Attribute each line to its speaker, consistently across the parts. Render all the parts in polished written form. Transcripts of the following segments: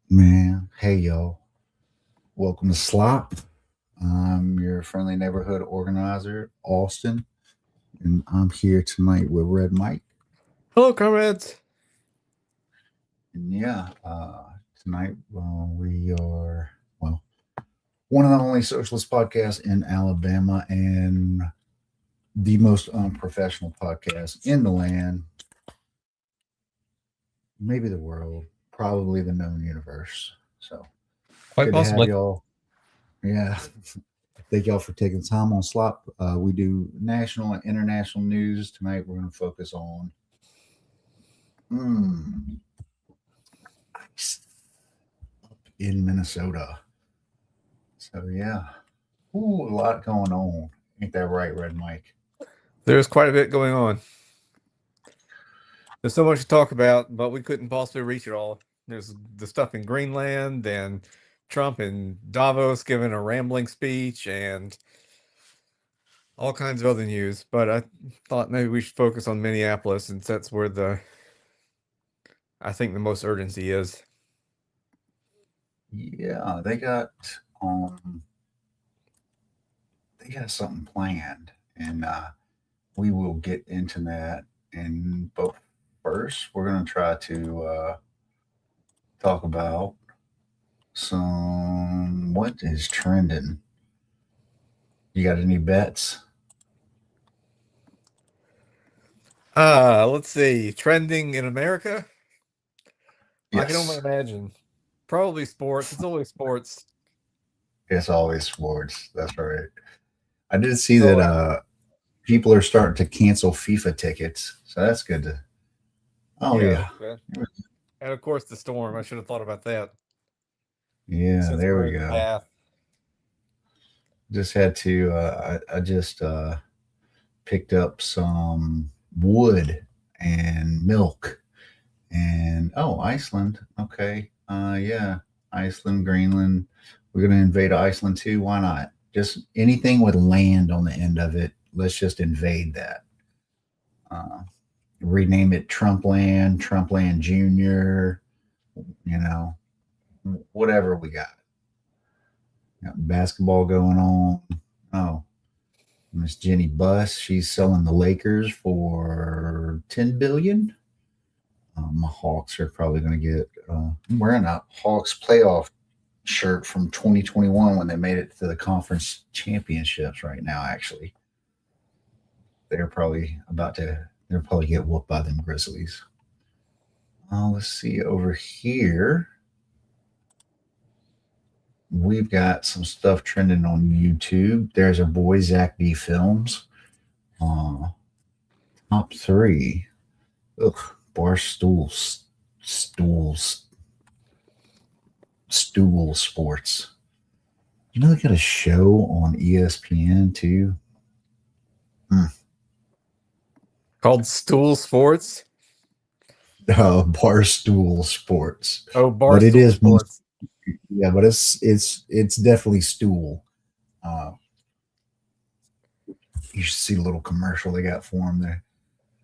Speaker 1: Man, hey y'all. Welcome to SLOP. I'm your friendly neighborhood organizer, Austin, and I'm here tonight with Red Mike.
Speaker 2: Hello, comrades.
Speaker 1: And tonight we are, well, one of the only socialist podcasts in Alabama and the most unprofessional podcast in the land, maybe the world, probably the known universe. So
Speaker 2: Quite
Speaker 1: good to have
Speaker 2: possibly.
Speaker 1: y'all. Yeah. Thank y'all for taking time on Slop. We do national and international news. Tonight we're going to focus on ice up in Minnesota. So, yeah. Ooh, a lot going on. Ain't that right, Red Mike?
Speaker 2: There's quite a bit going on. There's so much to talk about, but we couldn't possibly reach it all. There's the stuff in Greenland and Trump in Davos giving a rambling speech and all kinds of other news. But I thought maybe we should focus on Minneapolis since that's where I think the most urgency is.
Speaker 1: Yeah, they got something planned, and we will get into that. And but first, we're going to try to talk about what is trending. You got any bets?
Speaker 2: Let's see. Trending in America? I can only
Speaker 1: Yes,
Speaker 2: imagine. Probably sports. It's always sports.
Speaker 1: it's always sports. That's right. I did see that
Speaker 2: Oh,
Speaker 1: people are starting to cancel FIFA tickets, so that's good to. Oh
Speaker 2: yeah,
Speaker 1: yeah,
Speaker 2: that's good. And of course, the storm. I should have thought about that
Speaker 1: yeah.
Speaker 2: since
Speaker 1: There
Speaker 2: we're
Speaker 1: we
Speaker 2: in the
Speaker 1: go.
Speaker 2: path.
Speaker 1: Just had to. I just picked up some wood and milk, and oh, Iceland. Okay. Yeah, Iceland, Greenland. We're gonna invade Iceland too. Why not? Just anything with land on the end of it. Let's just invade that. Uh, Rename it Trumpland Junior. You know, whatever we got basketball going on. Oh, Miss Jenny Buss, she's selling the Lakers for 10 billion. My Hawks are probably going to get. I'm wearing a Hawks playoff shirt from 2021 when they made it to the conference championships. Right now, actually, they're probably about to. They'll probably get whooped by them Grizzlies. Let's see over here. We've got some stuff trending on YouTube. There's a boy Zach D Films. Uh, Top three. Ugh, bar stools, stool sports. You know they got a show on ESPN too.
Speaker 2: Called Stool Sports.
Speaker 1: Barstool Sports,
Speaker 2: Oh,
Speaker 1: but it
Speaker 2: Barstool
Speaker 1: is
Speaker 2: Sports.
Speaker 1: yeah, but it's definitely stool. Uh, you should see the little commercial they got for them there.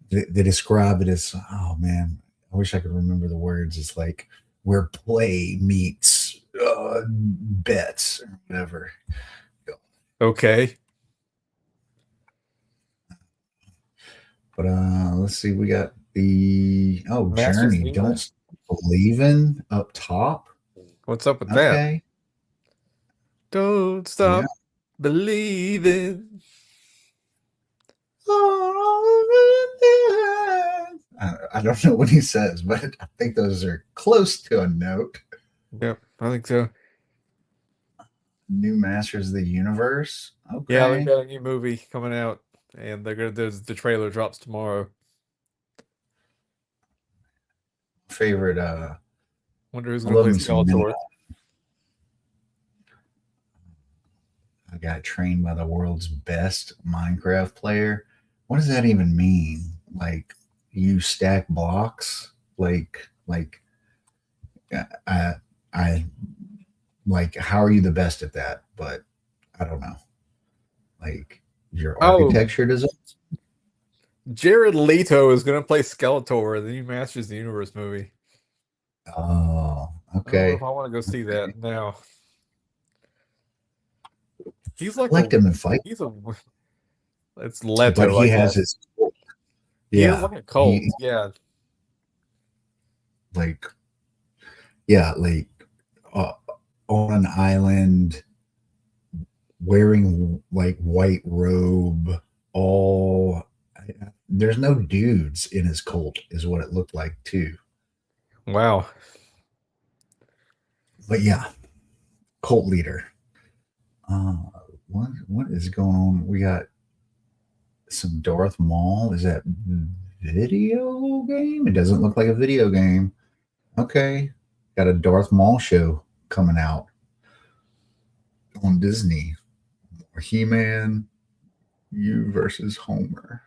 Speaker 1: They describe it as, oh man, I wish I could remember the words. It's like where play meets bets or whatever.
Speaker 2: Okay.
Speaker 1: But let's see, we got the
Speaker 2: Masters of
Speaker 1: Journey.
Speaker 2: the
Speaker 1: Don't
Speaker 2: Universe.
Speaker 1: Stop Believing up top.
Speaker 2: What's up with that?
Speaker 1: Okay,
Speaker 2: Don't
Speaker 1: yeah.
Speaker 2: stop believing.
Speaker 1: I don't know what he says, but I think those are close to a note.
Speaker 2: Yep, I think so.
Speaker 1: New Masters of the Universe.
Speaker 2: Yeah, they've
Speaker 1: Okay.
Speaker 2: got a new movie coming out, and the trailer drops tomorrow.
Speaker 1: Favorite.
Speaker 2: Wonder who's
Speaker 1: I
Speaker 2: gonna
Speaker 1: love
Speaker 2: play
Speaker 1: me some Minute.
Speaker 2: Skeletor.
Speaker 1: I got trained by the world's best Minecraft player. What does that even mean? Like you stack blocks? Like I I like how are you the best at that? But I don't know. Like your
Speaker 2: Oh,
Speaker 1: architecture design.
Speaker 2: Jared Leto is gonna play Skeletor in the new Masters of the Universe movie.
Speaker 1: Oh,
Speaker 2: I don't know if
Speaker 1: Okay.
Speaker 2: I want to go see
Speaker 1: Okay.
Speaker 2: that now. He's
Speaker 1: I
Speaker 2: like
Speaker 1: liked
Speaker 2: a
Speaker 1: him in Fight,
Speaker 2: he's a it's
Speaker 1: but
Speaker 2: Leto,
Speaker 1: he
Speaker 2: I
Speaker 1: has
Speaker 2: guess.
Speaker 1: his,
Speaker 2: He is
Speaker 1: yeah,
Speaker 2: like a cult.
Speaker 1: he
Speaker 2: Yeah.
Speaker 1: like, yeah, like uh, on an island wearing like white robe, all there's no dudes in his cult, is what it looked like too.
Speaker 2: Wow.
Speaker 1: But yeah, cult leader. Uh, what is going on? We got some Darth Maul. Is that video game? It doesn't look like a video game. Okay, got a Darth Maul show coming out on Disney. More He-Man, you versus Homer.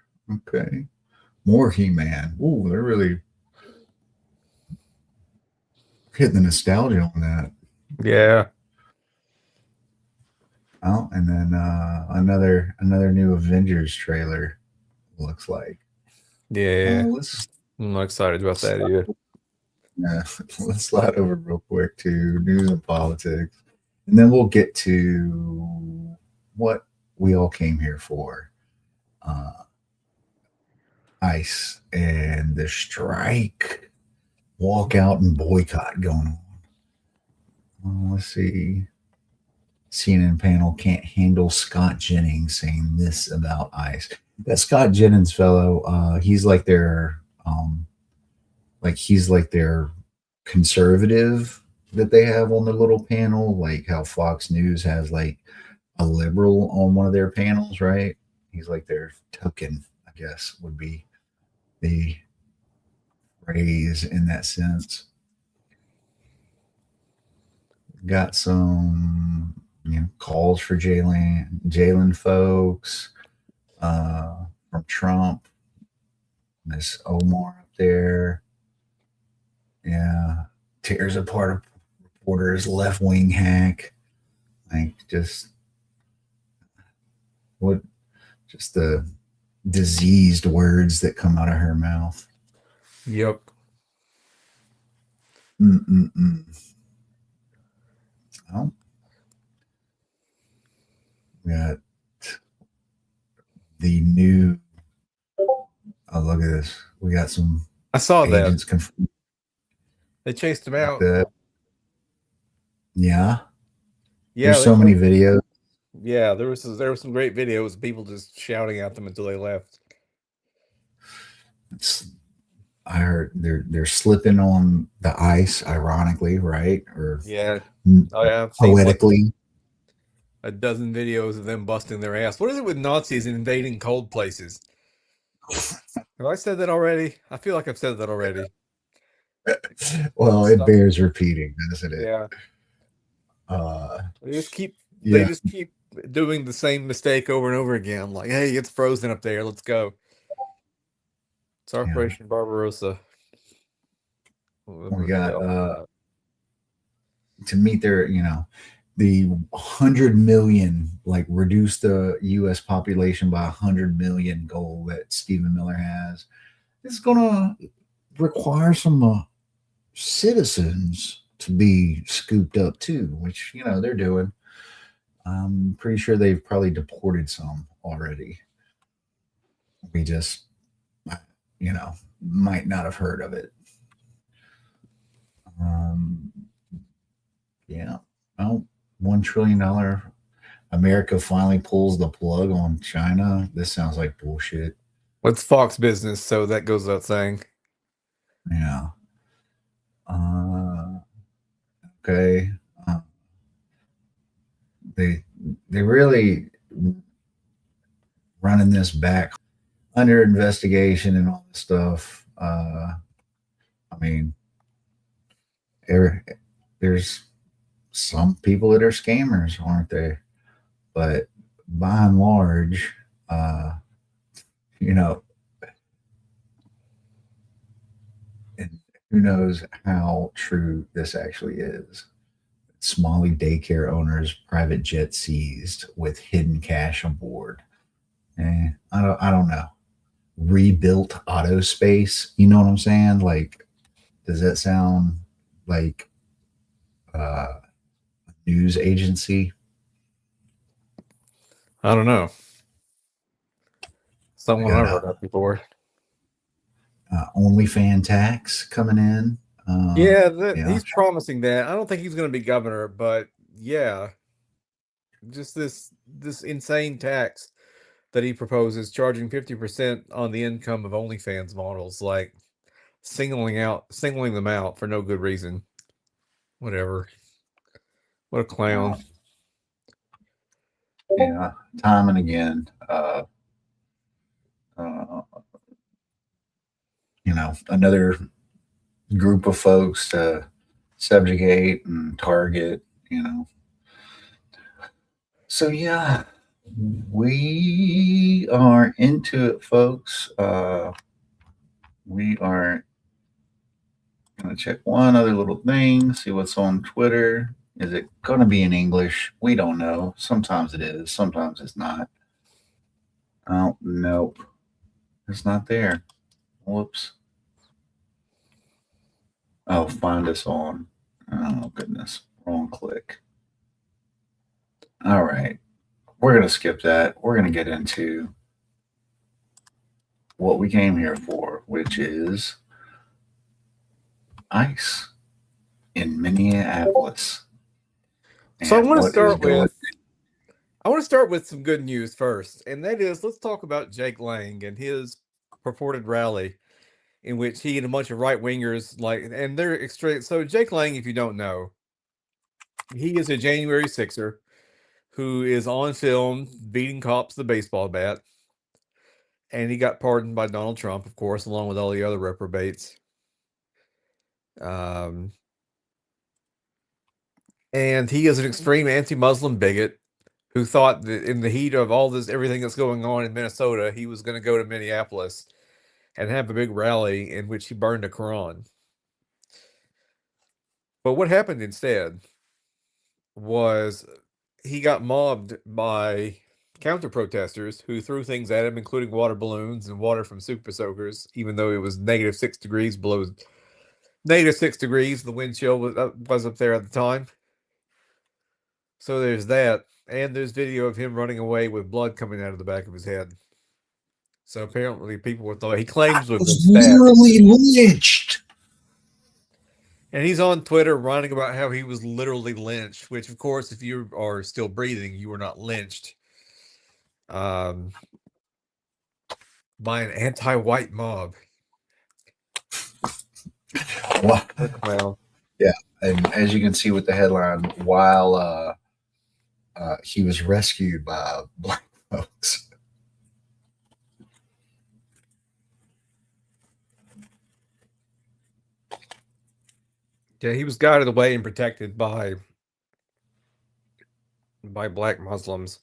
Speaker 1: Okay, more He-Man. Ooh, they're really hitting the nostalgia on that.
Speaker 2: Yeah.
Speaker 1: Oh, and then another new Avengers trailer. Looks like.
Speaker 2: Yeah.
Speaker 1: Let's
Speaker 2: I'm not excited about that
Speaker 1: slide,
Speaker 2: either.
Speaker 1: let's slide over real quick to news and politics, and then we'll get to what we all came here for. Uh, ICE and the strike, walkout and boycott going on. Let's see. CNN panel can't handle Scott Jennings saying this about ICE. That Scott Jennings fellow, he's like their conservative that they have on the little panel, like how Fox News has like a liberal on one of their panels, right? He's like their token, I guess, would be the phrase in that sense. Got some, calls for Jalen folks from Trump. Miss Omar up there, yeah, tears apart a reporter's left wing hack. Like what, just the diseased words that come out of her mouth.
Speaker 2: Yep.
Speaker 1: Mm-mm-mm. Oh, we got the new. Oh, look at this. We got some
Speaker 2: I saw that.
Speaker 1: agents confirmed
Speaker 2: They chased him out.
Speaker 1: that. Yeah,
Speaker 2: Yeah,
Speaker 1: there's
Speaker 2: they
Speaker 1: so many
Speaker 2: showed
Speaker 1: videos.
Speaker 2: yeah, there were some great videos of people just shouting at them until they left.
Speaker 1: It's, I heard they're slipping on the ice, ironically, right? Or
Speaker 2: Yeah. Oh yeah, I've seen like
Speaker 1: poetically.
Speaker 2: a dozen videos of them busting their ass. What is it with Nazis invading cold places? Have I said that already? I feel like I've said that already.
Speaker 1: Well, it
Speaker 2: Stuff.
Speaker 1: bears repeating, doesn't it?
Speaker 2: Yeah.
Speaker 1: Uh,
Speaker 2: They
Speaker 1: yeah,
Speaker 2: just keep doing the same mistake over and over again. Like, hey, it's frozen up there. Let's go. It's
Speaker 1: yeah.
Speaker 2: Operation Barbarossa.
Speaker 1: We
Speaker 2: Whatever the
Speaker 1: got
Speaker 2: hell.
Speaker 1: to meet their, the 100 million, like reduce the U.S. population by 100 million goal that Stephen Miller has. It's gonna require some citizens to be scooped up too, which they're doing. I'm pretty sure they've probably deported some already. We just, might not have heard of it. Um, yeah. Well, $1 trillion. America finally pulls the plug on China. This sounds like bullshit.
Speaker 2: What's Fox business? So that goes without saying.
Speaker 1: Yeah. Uh, okay. Uh, they they really running this back under investigation and all this stuff. I mean, there, there's some people that are scammers, aren't they? But by and large, uh, you know, and who knows how true this actually is. Smalley daycare owners, private jet seized with hidden cash aboard. I don't know. Rebuilt auto space. You know what I'm saying? Like, does that sound like? news agency.
Speaker 2: I don't know.
Speaker 1: We
Speaker 2: Someone
Speaker 1: got
Speaker 2: I've heard of before.
Speaker 1: OnlyFan tax coming in.
Speaker 2: Yeah,
Speaker 1: Yeah,
Speaker 2: he's promising that. I don't think he's going to be governor, but yeah, just this insane tax that he proposes, charging 50% on the income of OnlyFans models, like singling them out for no good reason. Whatever. What a clown.
Speaker 1: yeah, time and again. Uh, another group of folks to subjugate and target. So yeah, we are into it, folks. We are gonna check one other little thing, see what's on Twitter. Is it gonna be in English? We don't know. Sometimes it is, sometimes it's not. Oh, nope. It's not there. Whoops. Oh, find us on. Oh, goodness. Wrong click. All right. We're going to skip that. We're going to get into what we came here for, which is ice in Minneapolis.
Speaker 2: So I
Speaker 1: And
Speaker 2: want to
Speaker 1: what is
Speaker 2: start
Speaker 1: going.
Speaker 2: with I want to start with some good news first, and that is let's talk about Jake Lang and his purported rally in which he and a bunch of right wingers and they're extreme. So Jake Lang, if you don't know, he is a January Sixer who is on film beating cops with a baseball bat, and he got pardoned by Donald Trump, of course, along with all the other reprobates. Um, and he is an extreme anti-Muslim bigot who thought that in the heat of all this, everything that's going on in Minnesota, he was going to go to Minneapolis and have a big rally in which he burned a Quran. But what happened instead was he got mobbed by counter protesters who threw things at him, including water balloons and water from super soakers, even though it was -6 degrees below -6 degrees. The wind chill was up there at the time. So there's that. And there's video of him running away with blood coming out of the back of his head. So apparently people were thought he claims to have been
Speaker 1: Was
Speaker 2: stabbed.
Speaker 1: literally lynched.
Speaker 2: And he's on Twitter writing about how he was literally lynched, which, of course, if you are still breathing, you were not lynched by an anti-white mob.
Speaker 1: Well, yeah. And as you can see with the headline, while he was rescued by black folks.
Speaker 2: Yeah, he was guided away and protected by black Muslims.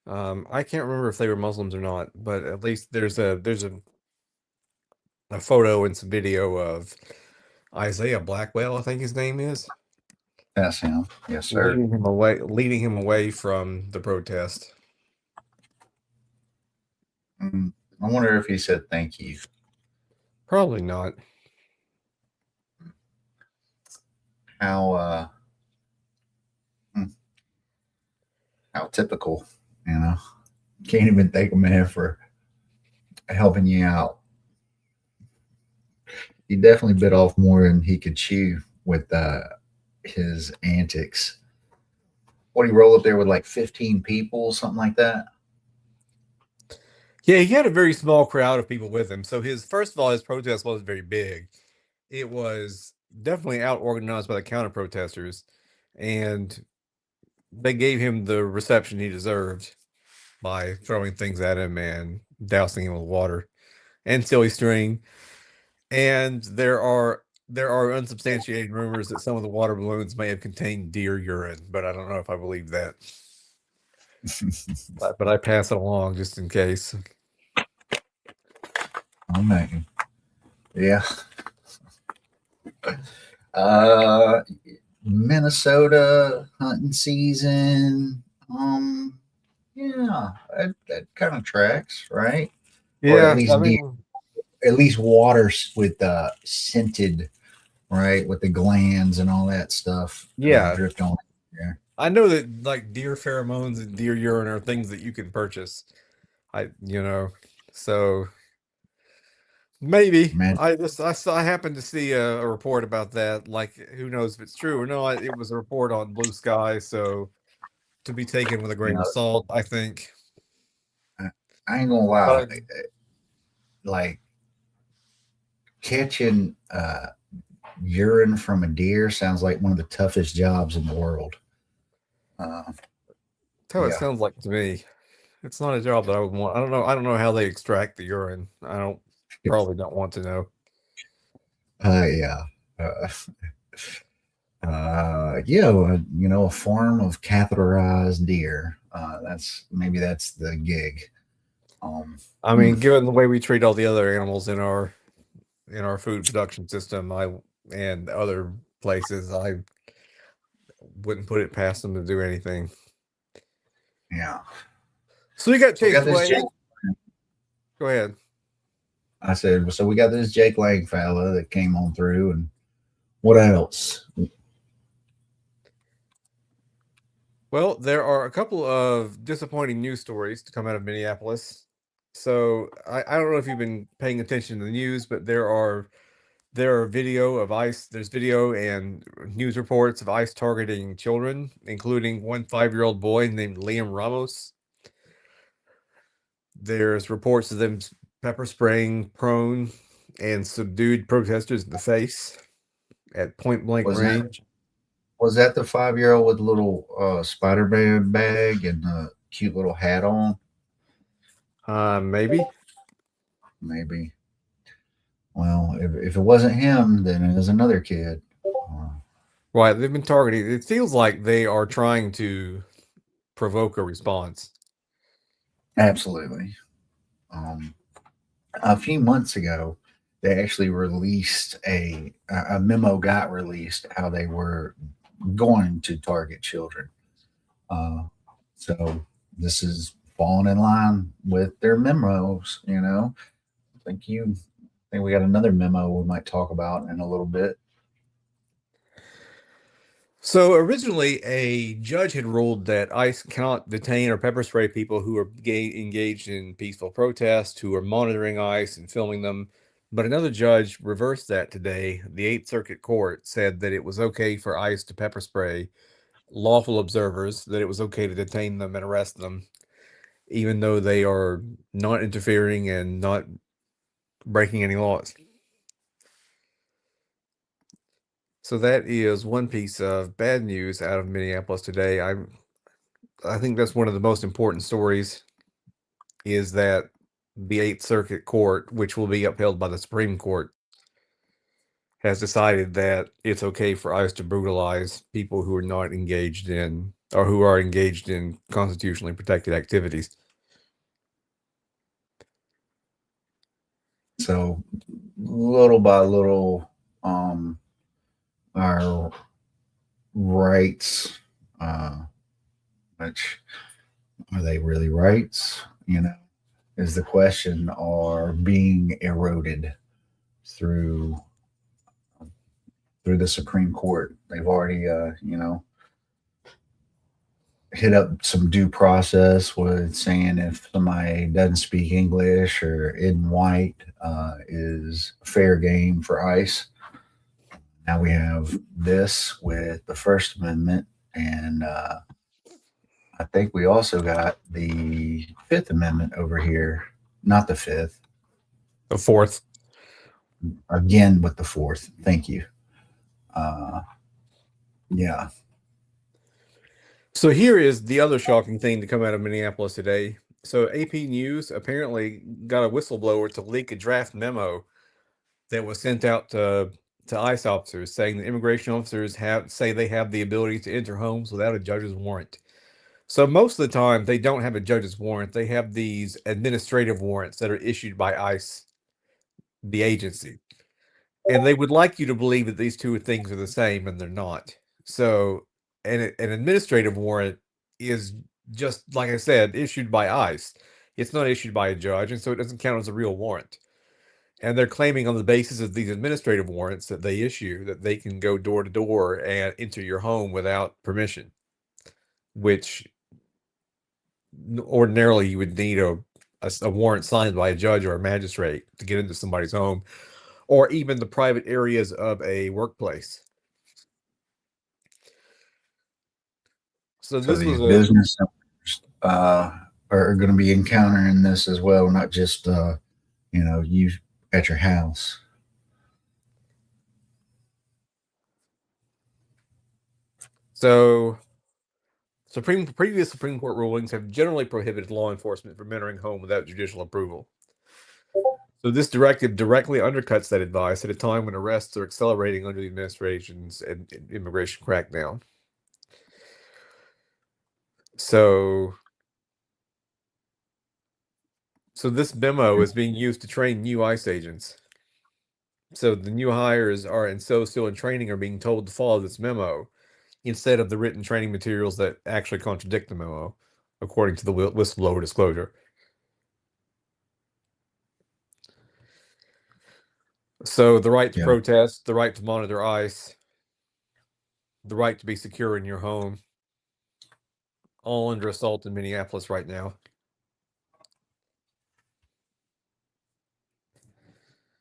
Speaker 2: I can't remember if they were Muslims or not, but at least there's a photo and some video of Isaiah Blackwell, I think his name is,
Speaker 1: That's him. Yes, sir.
Speaker 2: leading him away from the protest.
Speaker 1: I wonder if he said thank you.
Speaker 2: Probably not.
Speaker 1: How typical, Can't even thank a man for helping you out. He definitely bit off more than he could chew with his antics. What, he roll up there with like 15 people, something like that?
Speaker 2: Yeah, he had a very small crowd of people with him. So first of all, his protest wasn't very big. It was definitely out organized by the counter protesters, and they gave him the reception he deserved by throwing things at him and dousing him with water and silly string. And there are unsubstantiated rumors that some of the water balloons may have contained deer urine, but I don't know if I believe that. But I pass it along just in case.
Speaker 1: Oh man, yeah. Minnesota hunting season. Yeah, that kind of tracks, right? Or at
Speaker 2: Yeah, I
Speaker 1: least deer,
Speaker 2: mean,
Speaker 1: at least water with scented right? With the glands and all that stuff
Speaker 2: Yeah,
Speaker 1: dripped on. Yeah.
Speaker 2: I know that like deer pheromones and deer urine are things that you can purchase. So maybe
Speaker 1: Imagine,
Speaker 2: I happened to see a report about that. Like, who knows if it's true or not? It was a report on Blue Sky, so to be taken with a
Speaker 1: you
Speaker 2: grain
Speaker 1: know,
Speaker 2: of salt, I think.
Speaker 1: I, I ain't gonna lie.
Speaker 2: But
Speaker 1: Like catching urine from a deer sounds like one of the toughest jobs in the world. Uh,
Speaker 2: that's how it
Speaker 1: yeah,
Speaker 2: sounds like to me. It's not a job that I would want. I don't know. I don't know how they extract the urine. I don't probably don't want to know.
Speaker 1: yeah. Uh, yeah, a form of catheterized deer. That's the gig. Um,
Speaker 2: I
Speaker 1: hmm,
Speaker 2: mean, given the way we treat all the other animals in our food production system, I and other places, I wouldn't put it past them to do anything.
Speaker 1: yeah.
Speaker 2: So we got
Speaker 1: So we
Speaker 2: chased
Speaker 1: got this Jake.
Speaker 2: away. Go ahead.
Speaker 1: I said, so we got this Jake Lang fella that came on through, and what else?
Speaker 2: Well, there are a couple of disappointing news stories to come out of Minneapolis. So I don't know if you've been paying attention to the news, but there are video of ICE. There's video and news reports of ICE targeting children, including one 5-year-old boy named Liam Ramos. There's reports of them pepper spraying prone and subdued protesters in the face at point blank
Speaker 1: Was that
Speaker 2: range.
Speaker 1: was that the 5-year old with the little Spider-Man bag and the cute little hat on?
Speaker 2: Maybe.
Speaker 1: Maybe. Well, if it wasn't him, then it was another kid.
Speaker 2: Right, they've been targeting. It feels like they are trying to provoke a response.
Speaker 1: Absolutely. Um, a few months ago, they actually released a memo got released how they were going to target children. Uh, so this is falling in line with their memos. I think we got another memo we might talk about in a little bit.
Speaker 2: So originally, a judge had ruled that ICE cannot detain or pepper spray people who are engaged in peaceful protest, who are monitoring ICE and filming them. But another judge reversed that today. The Eighth Circuit Court said that it was okay for ICE to pepper spray lawful observers, that it was okay to detain them and arrest them, even though they are not interfering and not breaking any laws. So that is one piece of bad news out of Minneapolis today. I think that's one of the most important stories is that the Eighth Circuit Court, which will be upheld by the Supreme Court, has decided that it's okay for ICE to brutalize people who are not engaged in or who are engaged in constitutionally protected activities.
Speaker 1: So little by little, our rights, uh, which are they really rights? Is the question, are being eroded through the Supreme Court. They've already, hit up some due process with saying if somebody doesn't speak English or isn't white, is fair game for ICE. Now we have this with the First Amendment, and I think we also got the Fifth Amendment over here. Not the Fifth,
Speaker 2: The fourth.
Speaker 1: again with the Fourth. Thank you. Uh, yeah,
Speaker 2: So here is the other shocking thing to come out of Minneapolis today. So AP News apparently got a whistleblower to leak a draft memo that was sent out to ICE officers saying that immigration officers say they have the ability to enter homes without a judge's warrant. So most of the time they don't have a judge's warrant. They have these administrative warrants that are issued by ICE, the agency. And they would like you to believe that these two things are the same, and they're not. So an administrative warrant is just like I said, issued by ICE. It's not issued by a judge, and so it doesn't count as a real warrant. And they're claiming on the basis of these administrative warrants that they issue that they can go door to door and enter your home without permission, which ordinarily you would need a warrant signed by a judge or a magistrate to get into somebody's home, or even the private areas of a workplace. So
Speaker 1: So
Speaker 2: this was
Speaker 1: these
Speaker 2: a
Speaker 1: business owners are going to be encountering this as well, not just you at your house.
Speaker 2: so previous Supreme Court rulings have generally prohibited law enforcement from entering home without judicial approval. So this directive directly undercuts that advice at a time when arrests are accelerating under the administration's immigration crackdown. So this memo is being used to train new ICE agents. So the new hires still in training are being told to follow this memo instead of the written training materials that actually contradict the memo, according to the whistleblower disclosure. So the right to protest, the right to monitor ICE, the right to be secure in your home, all under assault in Minneapolis right now.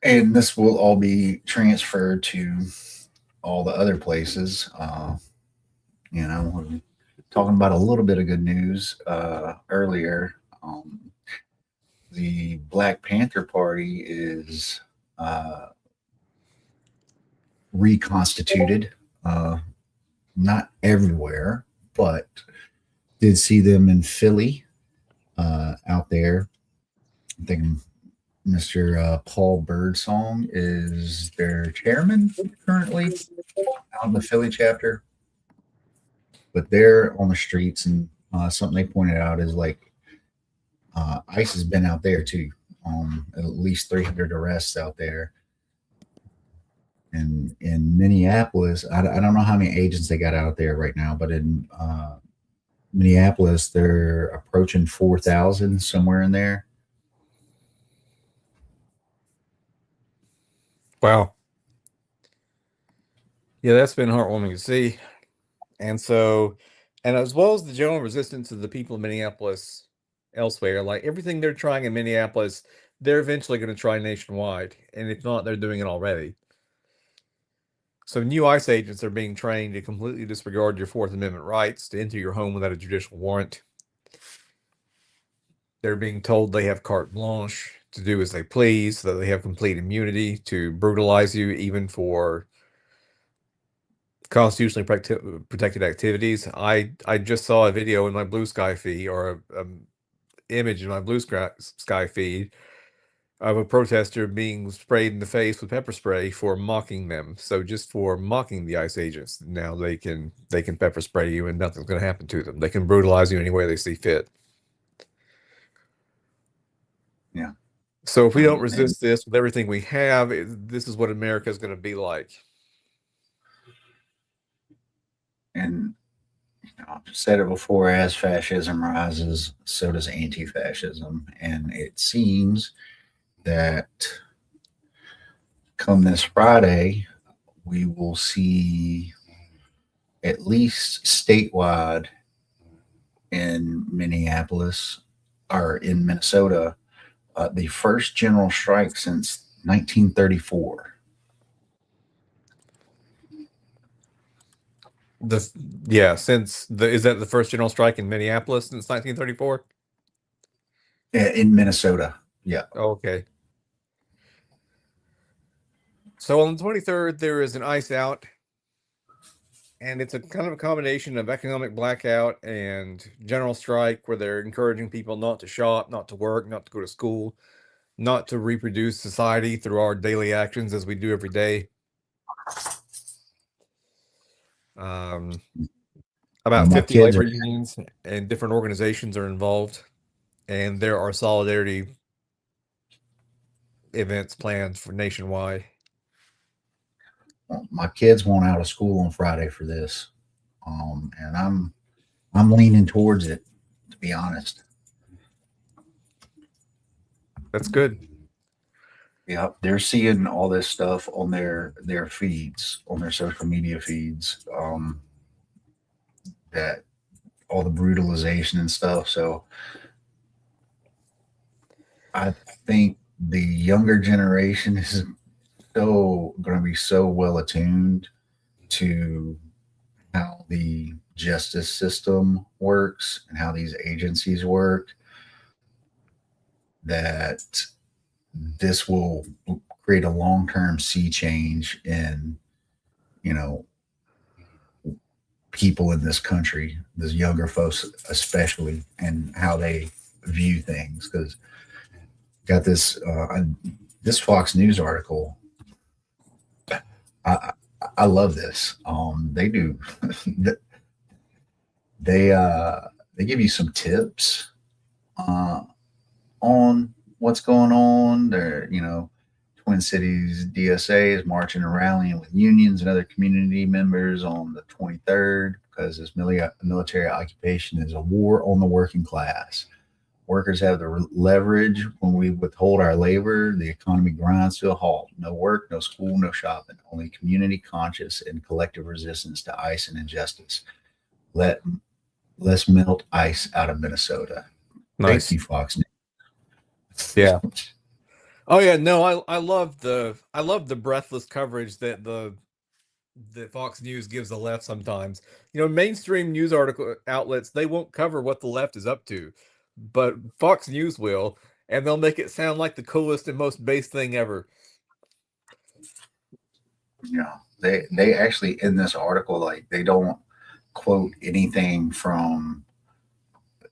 Speaker 1: And this will all be transferred to all the other places. We're talking about a little bit of good news earlier. The Black Panther Party is reconstituted. Not everywhere, but did see them in Philly out there. I think Mr. Paul Birdsong is their chairman currently out in the Philly chapter. But they're on the streets, and something they pointed out is like ICE has been out there too. At least 300 arrests out there. And in Minneapolis, I don't know how many agents they got out there right now, but in Minneapolis, they're approaching 4,000, somewhere in there.
Speaker 2: Wow. Yeah, that's been heartwarming to see. And as well as the general resistance of the people in Minneapolis elsewhere, like everything they're trying in Minneapolis, they're eventually going to try nationwide. And if not, they're doing it already. So new ICE agents are being trained to completely disregard your Fourth Amendment rights to enter your home without a judicial warrant. They're being told they have carte blanche to do as they please, that they have complete immunity to brutalize you, even for constitutionally protected activities. I just saw a video in my Blue Sky feed, or a image in my Blue Sky feed, of a protester being sprayed in the face with pepper spray for mocking them. So just for mocking the ICE agents, now they can pepper spray you and nothing's going to happen to them. They can brutalize you any way they see fit.
Speaker 1: Yeah.
Speaker 2: So if we don't resist this with everything we have, this is what America is going to be like.
Speaker 1: And I've said it before, as fascism rises, so does anti-fascism. And it seems that come this Friday, we will see, at least statewide in Minneapolis or in Minnesota, the first general strike since 1934.
Speaker 2: Is that the first general strike in Minneapolis since 1934?
Speaker 1: In Minnesota. Yeah.
Speaker 2: Okay. So on the 23rd, there is an ICE out, and it's a kind of a combination of economic blackout and general strike, where they're encouraging people not to shop, not to work, not to go to school, not to reproduce society through our daily actions as we do every day. About 50 labor unions and different organizations are involved, and there are solidarity events planned for nationwide.
Speaker 1: My kids won't out of school on Friday for this, and I'm leaning towards it, to be honest.
Speaker 2: That's good.
Speaker 1: Yeah, they're seeing all this stuff on their feeds, on their social media feeds, that all the brutalization and stuff. So I think the younger generation is so going to be so well attuned to how the justice system works and how these agencies work that this will create a long-term sea change in, you know, people in this country, these younger folks especially, and how they view things. Because got this Fox News article. I I love this. They do they they give you some tips uh, on what's going on. They're, Twin Cities DSA is marching and rallying with unions and other community members on the 23rd because this military occupation is a war on the working class. Workers have the leverage when we withhold our labor. The economy grinds to a halt. No work, no school, no shopping. Only community conscious and collective resistance to ICE and injustice. Let's melt ICE out of Minnesota. Thank
Speaker 2: Nice.
Speaker 1: you, Fox
Speaker 2: Yeah.
Speaker 1: News.
Speaker 2: Oh yeah, no, I love the breathless coverage that Fox News gives the left sometimes. Mainstream news article outlets, they won't cover what the left is up to, but Fox News will, and they'll make it sound like the coolest and most base thing ever.
Speaker 1: They actually in this article, like, they don't quote anything from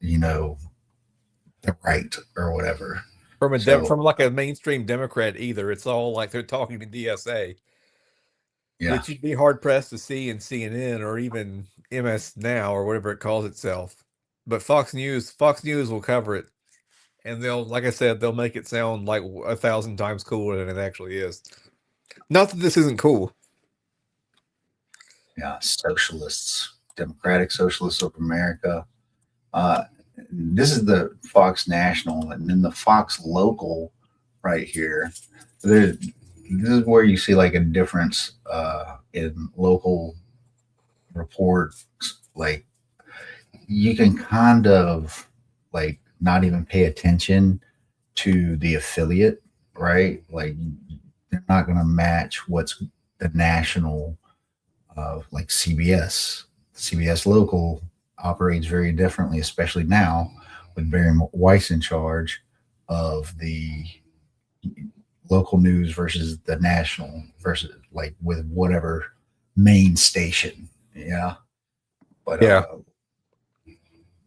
Speaker 1: you know the right or whatever.
Speaker 2: From
Speaker 1: So
Speaker 2: like a mainstream Democrat either. It's all like they're talking to DSA,
Speaker 1: yeah,
Speaker 2: that you'd be hard pressed to see in CNN or even MS Now or whatever it calls itself. But Fox News will cover it, and they'll, like I said, they'll make it sound like 1,000 times cooler than it actually is. Not that this isn't cool.
Speaker 1: yeah, socialists, Democratic Socialists of America. Uh, this is the Fox National, and then the Fox Local right here. There, this is where you see like a difference in local reports. Like, you can kind of like not even pay attention to the affiliate, right? Like, they're not going to match what's the national, like CBS. CBS local operates very differently, especially now with Barry Weiss in charge of the local news versus the national versus like with whatever main station. Yeah. But
Speaker 2: Yeah.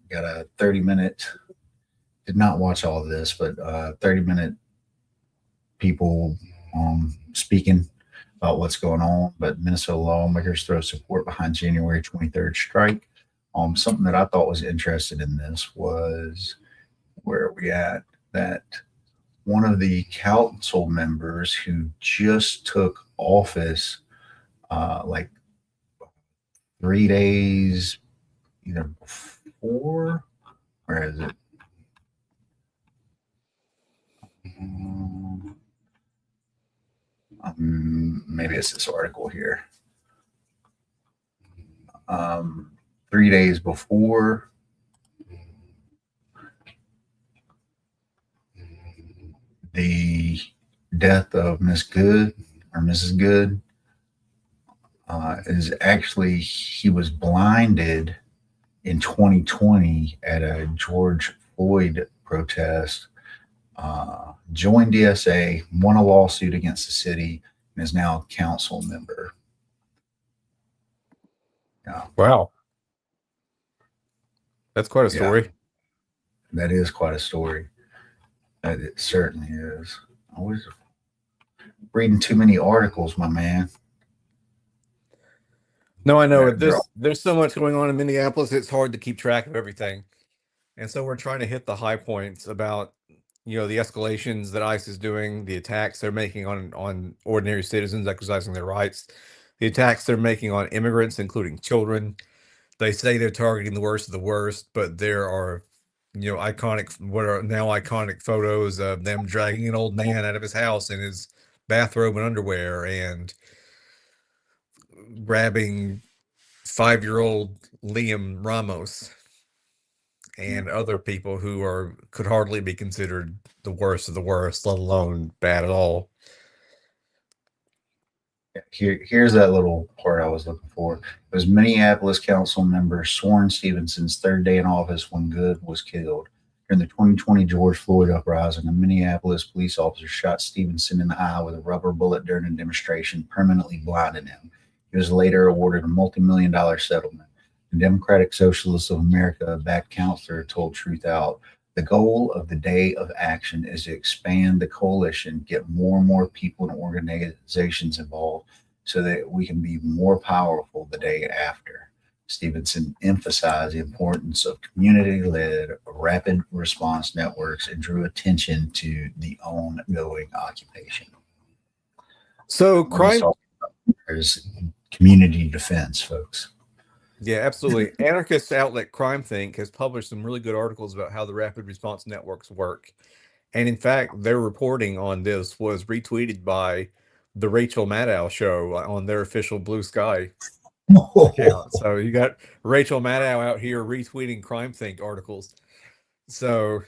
Speaker 1: got a 30-minute, did not watch all of this, but 30-minute people speaking about what's going on. But Minnesota lawmakers throw support behind January 23rd strike. Something that I thought was interesting in this was, where are we at? That one of the council members who just took office, like 3 days either before, where is it? Maybe it's this article here. 3 days before the death of Miss Good or Mrs. Good, is actually he was blinded in 2020 at a George Floyd protest. Joined DSA, won a lawsuit against the city, and is now a council member. Yeah,
Speaker 2: Wow. That's quite a
Speaker 1: yeah,
Speaker 2: story.
Speaker 1: that is quite a story. It certainly is. I was reading too many articles, my man.
Speaker 2: No, I know.
Speaker 1: They're
Speaker 2: There's so much going on in Minneapolis, it's hard to keep track of everything. And so we're trying to hit the high points about, the escalations that ICE is doing, the attacks they're making on ordinary citizens exercising their rights, the attacks they're making on immigrants, including children. They say they're targeting the worst of the worst, but there are iconic, what are now iconic photos of them dragging an old man out of his house in his bathrobe and underwear and grabbing 5-year-old Liam Ramos and other people who could hardly be considered the worst of the worst, let alone bad at all.
Speaker 1: Here's that little part I was looking for. It was Minneapolis council member Sworn Stevenson's third day in office when Good was killed. During the 2020 George Floyd uprising, a Minneapolis police officer shot Stevenson in the eye with a rubber bullet during a demonstration, permanently blinding him. He was later awarded a multi-million-dollar settlement. The Democratic Socialists of America backed counselor told Truth Out. The goal of the day of action is to expand the coalition, get more and more people and organizations involved so that we can be more powerful the day after. Stevenson emphasized the importance of community led rapid response networks and drew attention to the ongoing occupation.
Speaker 2: So, crime
Speaker 1: is community defense, folks.
Speaker 2: Yeah, absolutely. Anarchist outlet CrimeThink has published some really good articles about how the rapid response networks work. And in fact, their reporting on this was retweeted by the Rachel Maddow show on their official Blue Sky account. So you got Rachel Maddow out here retweeting CrimeThink articles. So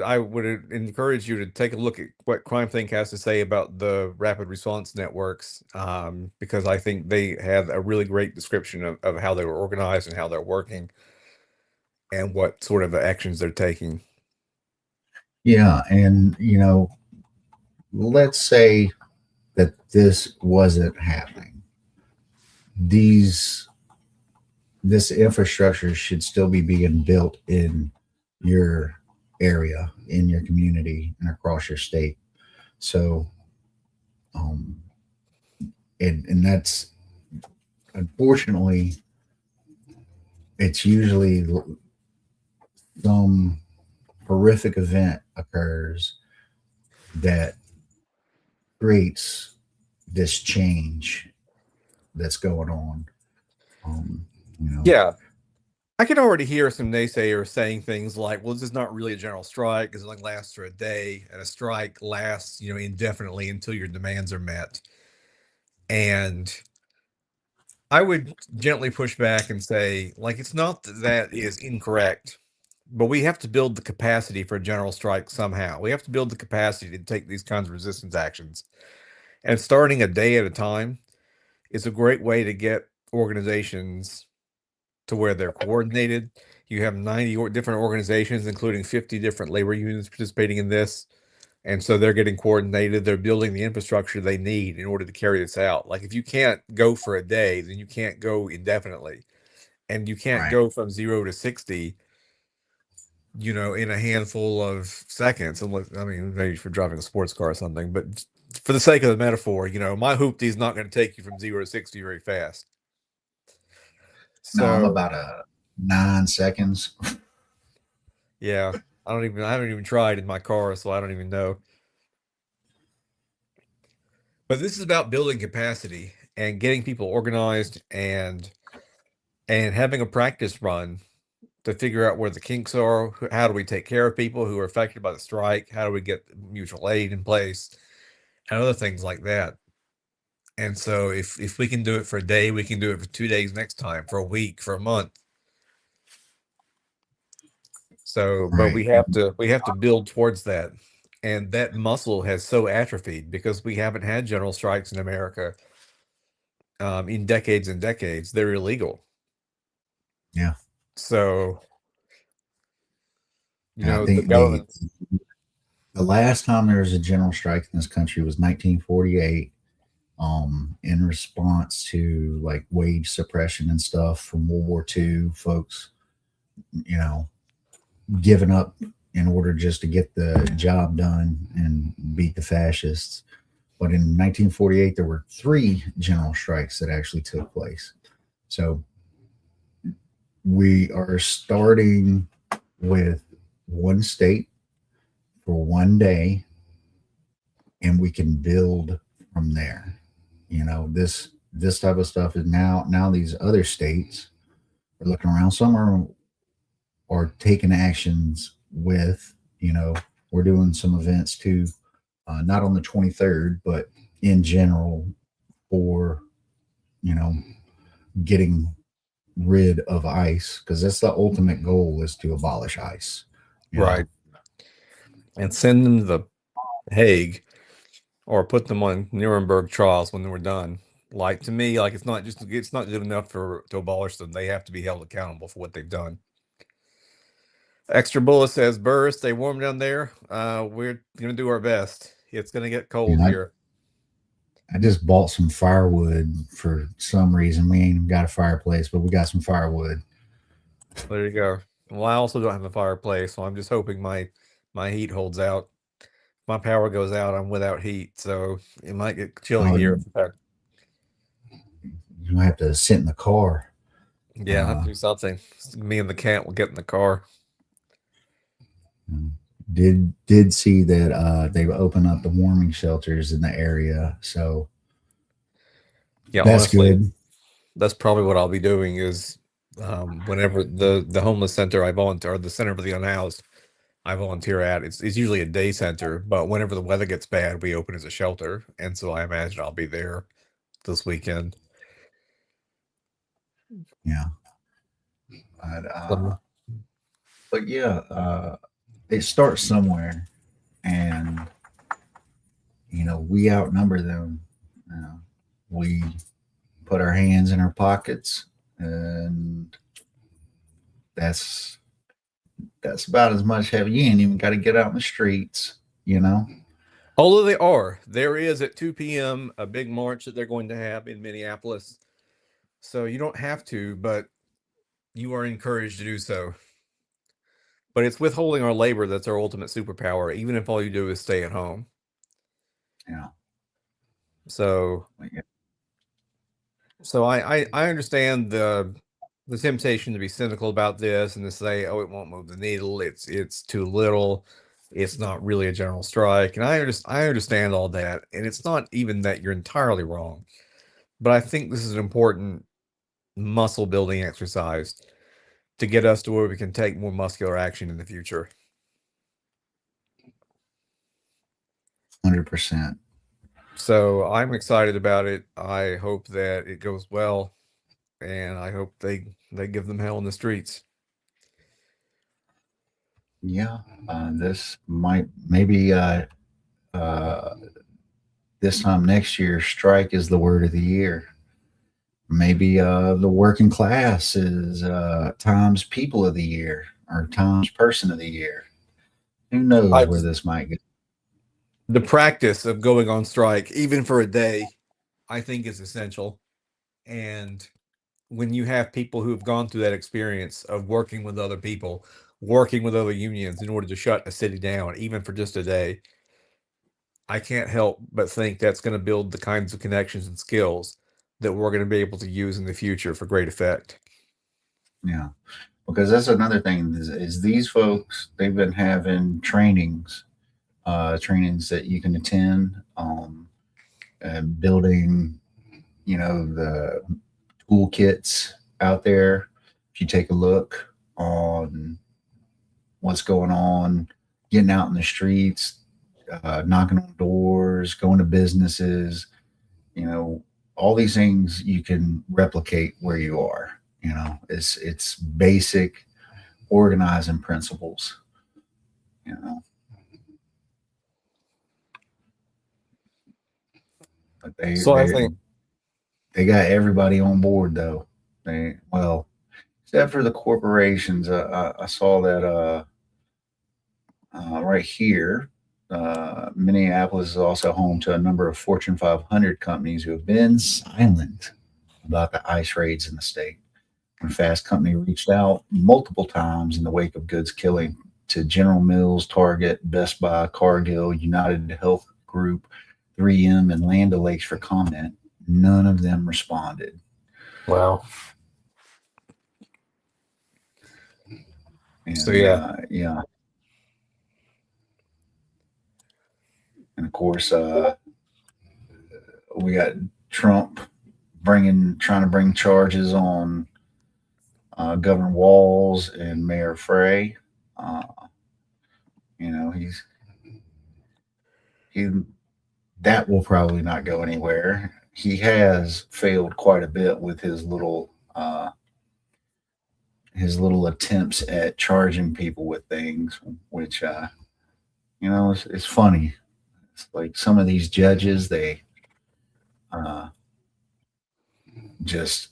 Speaker 2: I would encourage you to take a look at what CrimeThink has to say about the rapid response networks, because I think they have a really great description of how they were organized and how they're working and what sort of actions they're taking.
Speaker 1: Yeah, and let's say that this wasn't happening. This infrastructure should still be being built in your area, in your community, and across your state. So, and that's unfortunately, it's usually some horrific event occurs that creates this change that's going on.
Speaker 2: Yeah. I can already hear some naysayers saying things like, well, this is not really a general strike because it only lasts for a day, and a strike lasts, indefinitely until your demands are met. And I would gently push back and say, like, it's not that is incorrect, but we have to build the capacity for a general strike somehow. We have to build the capacity to take these kinds of resistance actions. And starting a day at a time is a great way to get organizations to where they're coordinated. You have 90 different organizations, including 50 different labor unions participating in this. And so they're getting coordinated. They're building the infrastructure they need in order to carry this out. Like, if you can't go for a day, then you can't go indefinitely. And you can't go from 0 to 60, in a handful of seconds. Unless, I mean, maybe for driving a sports car or something. But for the sake of the metaphor, my hoopty is not going to take you from 0 to 60 very fast.
Speaker 1: No, I'm about 9 seconds.
Speaker 2: Yeah, I haven't even tried in my car, so I don't even know. But this is about building capacity and getting people organized and having a practice run to figure out where the kinks are. How do we take care of people who are affected by the strike? How do we get mutual aid in place and other things like that? And so if we can do it for a day, we can do it for 2 days next time, for a week, for a month. So, but we have to build towards that. And that muscle has so atrophied because we haven't had general strikes in America in decades and decades. They're illegal.
Speaker 1: Yeah.
Speaker 2: So,
Speaker 1: I think
Speaker 2: the government.
Speaker 1: The last time there was a general strike in this country was 1948, in response to like wage suppression and stuff from World War II. Folks, giving up in order just to get the job done and beat the fascists. But in 1948, there were 3 general strikes that actually took place. So we are starting with one state for one day, and we can build from there. This type of stuff is now these other states are looking around. Some are are taking actions with. We're doing some events too, not on the 23rd, but in general for you know getting rid of ice, because that's the ultimate goal, is to abolish ice.
Speaker 2: Right. And send them to the Hague or put them on Nuremberg trials when they were done. Like, to me, like, it's not good enough to abolish them. They have to be held accountable for what they've done. Extra Bullet says, Burr, stay warm down there. We're gonna do our best. It's gonna get cold
Speaker 1: I,
Speaker 2: here.
Speaker 1: I just bought some firewood for some reason. We ain't even got a fireplace, but we got some firewood.
Speaker 2: There you go. Well, I also don't have a fireplace, so I'm just hoping my heat holds out. If my power goes out, I'm without heat, so it might get chilly
Speaker 1: Oh,
Speaker 2: here.
Speaker 1: you have to sit in the car.
Speaker 2: Yeah, I have to do something. Me and the cat will get in the car.
Speaker 1: Did see that they've opened up the warming shelters in the area, so
Speaker 2: Yeah,
Speaker 1: that's
Speaker 2: honestly,
Speaker 1: good.
Speaker 2: that's probably what I'll be doing is whenever the homeless center I volunteer, or the center for the unhoused I volunteer at, it's usually a day center, but whenever the weather gets bad, we open as a shelter, and so I imagine I'll be there this weekend.
Speaker 1: Yeah, but,
Speaker 2: Um,
Speaker 1: but yeah, it starts somewhere, and we outnumber them. We put our hands in our pockets, and that's that's about as much heavy. You ain't even got to get out in the streets, you know.
Speaker 2: Although there is at 2 p.m. a big march that they're going to have in Minneapolis, so you don't have to, but you are encouraged to do so. But it's withholding our labor that's our ultimate superpower, even if all you do is stay at home.
Speaker 1: Yeah,
Speaker 2: So,
Speaker 1: yeah,
Speaker 2: I understand the temptation to be cynical about this and to say, oh, it won't move the needle. It's too little. It's not really a general strike, and I understand all that, and it's not even that you're entirely wrong. But I think this is an important muscle building exercise to get us to where we can take more muscular action in the future.
Speaker 1: 100%.
Speaker 2: So I'm excited about it. I hope that it goes well, and I hope they give them hell in the streets.
Speaker 1: Yeah, this might maybe uh, this time next year, strike is the word of the year. Maybe the working class is Times People of the Year or Times Person of the Year. Who knows
Speaker 2: I
Speaker 1: where this might go?
Speaker 2: The practice of going on strike, even for a day, I think is essential. And when you have people who have gone through that experience of working with other people, working with other unions in order to shut a city down, even for just a day, I can't help but think that's going to build the kinds of connections and skills that we're going to be able to use in the future for great effect.
Speaker 1: Yeah, because that's another thing is these folks, they've been having trainings that you can attend, and building, the toolkits out there. If you take a look on what's going on, getting out in the streets, knocking on doors, going to businesses, all these things you can replicate where you are. It's basic organizing principles. You know, but they
Speaker 2: So I
Speaker 1: they
Speaker 2: think
Speaker 1: they got everybody on board though. Well, except for the corporations. I saw that right here. Minneapolis is also home to a number of Fortune 500 companies who have been silent about the ICE raids in the state. When Fast Company reached out multiple times in the wake of Good's killing to General Mills, Target, Best Buy, Cargill, United Health Group, 3M, and Land O'Lakes for comment, none of them responded.
Speaker 2: wow. So
Speaker 1: And
Speaker 2: yeah,
Speaker 1: yeah, and of course, we got Trump trying to bring charges on Governor Walls and Mayor Frey. Uh, he that will probably not go anywhere. He has failed quite a bit with his little attempts at charging people with things, which it's funny. It's like some of these judges, they uh, just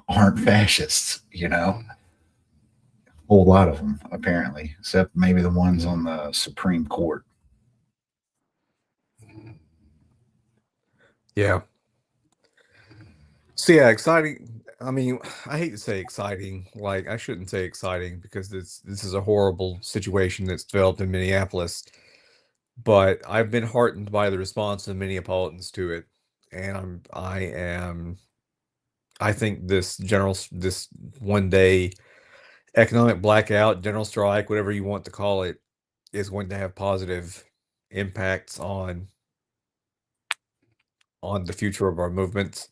Speaker 1: aren't fascists, A whole lot of them, apparently, except maybe the ones on the Supreme Court.
Speaker 2: Yeah. So yeah, exciting. I mean, I hate to say exciting. Like I shouldn't say exciting because this is a horrible situation that's developed in Minneapolis. But I've been heartened by the response of Minneapolitans to it, and I think this 1 day economic blackout, general strike, whatever you want to call it, is going to have positive impacts on the future of our movements,